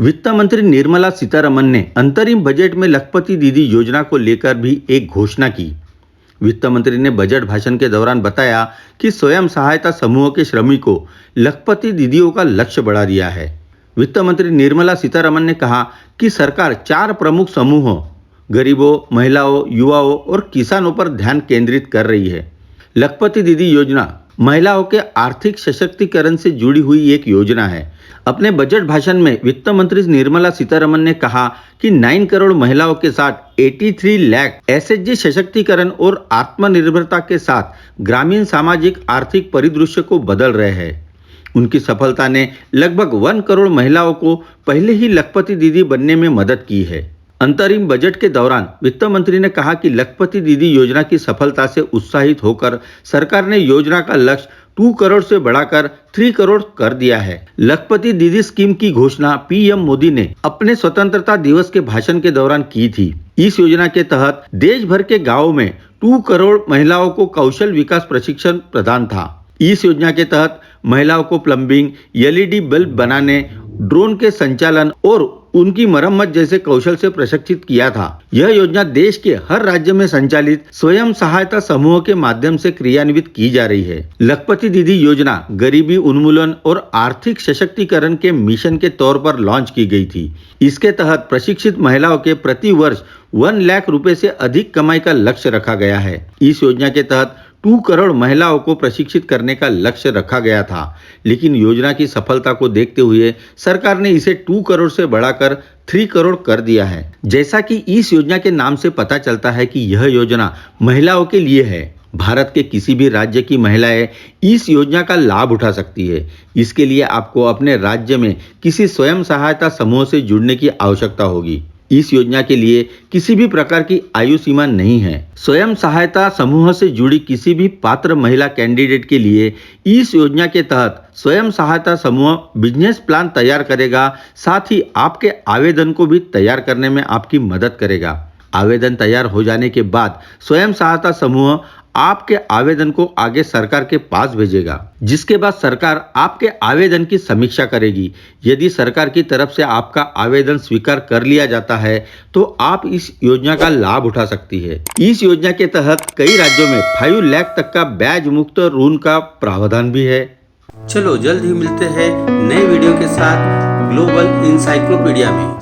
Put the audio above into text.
वित्त मंत्री निर्मला सीतारमण ने अंतरिम बजट में लखपति दीदी योजना को लेकर भी एक घोषणा की। वित्त मंत्री ने बजट भाषण के दौरान बताया कि स्वयं सहायता समूह के श्रमिकों लखपति दीदियों का लक्ष्य बढ़ा दिया है। वित्त मंत्री निर्मला सीतारमण ने कहा कि सरकार 4 प्रमुख समूहों गरीबों, महिलाओं, युवाओं और किसानों पर ध्यान केंद्रित कर रही है। लखपति दीदी योजना महिलाओं के आर्थिक सशक्तिकरण से जुड़ी हुई एक योजना है। अपने बजट भाषण में वित्त मंत्री निर्मला सीतारमण ने कहा कि 9 करोड़ महिलाओं के साथ 83 लाख एसएचजी सशक्तिकरण और आत्मनिर्भरता के साथ ग्रामीण सामाजिक आर्थिक परिदृश्य को बदल रहे हैं। उनकी सफलता ने लगभग 1 करोड़ महिलाओं को पहले ही लखपति दीदी बनने में मदद की है। अंतरिम बजट के दौरान वित्त मंत्री ने कहा कि लखपति दीदी योजना की सफलता से उत्साहित होकर सरकार ने योजना का लक्ष्य 2 करोड़ से बढ़ाकर 3 करोड़ कर दिया है। लखपति दीदी स्कीम की घोषणा पीएम मोदी ने अपने स्वतंत्रता दिवस के भाषण के दौरान की थी। इस योजना के तहत देश भर के गाँवों में 2 करोड़ महिलाओं को कौशल विकास प्रशिक्षण प्रदान था। इस योजना के तहत महिलाओं को प्लम्बिंग, एलईडी बल्ब बनाने, ड्रोन के संचालन और उनकी मरम्मत जैसे कौशल से प्रशिक्षित किया था। यह योजना देश के हर राज्य में संचालित स्वयं सहायता समूह के माध्यम से क्रियान्वित की जा रही है। लखपति दीदी योजना गरीबी उन्मूलन और आर्थिक सशक्तिकरण के मिशन के तौर पर लॉन्च की गई थी। इसके तहत प्रशिक्षित महिलाओं के प्रति वर्ष 1 लाख रुपए से अधिक कमाई का लक्ष्य रखा गया है। इस योजना के तहत 2 करोड़ महिलाओं को प्रशिक्षित करने का लक्ष्य रखा गया था, लेकिन योजना की सफलता को देखते हुए सरकार ने इसे 2 करोड़ से बढ़ाकर 3 करोड़ कर दिया है। जैसा कि इस योजना के नाम से पता चलता है कि यह योजना महिलाओं के लिए है। भारत के किसी भी राज्य की महिलाएं इस योजना का लाभ उठा सकती है। इसके लिए आपको अपने राज्य में किसी स्वयं सहायता समूह से जुड़ने की आवश्यकता होगी। इस योजना के लिए किसी भी प्रकार की आयु सीमा नहीं है। स्वयं सहायता समूह से जुड़ी किसी भी पात्र महिला कैंडिडेट के लिए इस योजना के तहत स्वयं सहायता समूह बिजनेस प्लान तैयार करेगा, साथ ही आपके आवेदन को भी तैयार करने में आपकी मदद करेगा। आवेदन तैयार हो जाने के बाद स्वयं सहायता समूह आपके आवेदन को आगे सरकार के पास भेजेगा, जिसके बाद सरकार आपके आवेदन की समीक्षा करेगी। यदि सरकार की तरफ से आपका आवेदन स्वीकार कर लिया जाता है तो आप इस योजना का लाभ उठा सकती है। इस योजना के तहत कई राज्यों में 5 लाख तक का ब्याज मुक्त ऋण का प्रावधान भी है। चलो जल्द ही मिलते हैं नए वीडियो के साथ ग्लोबल इंसाइक्लोपीडिया में।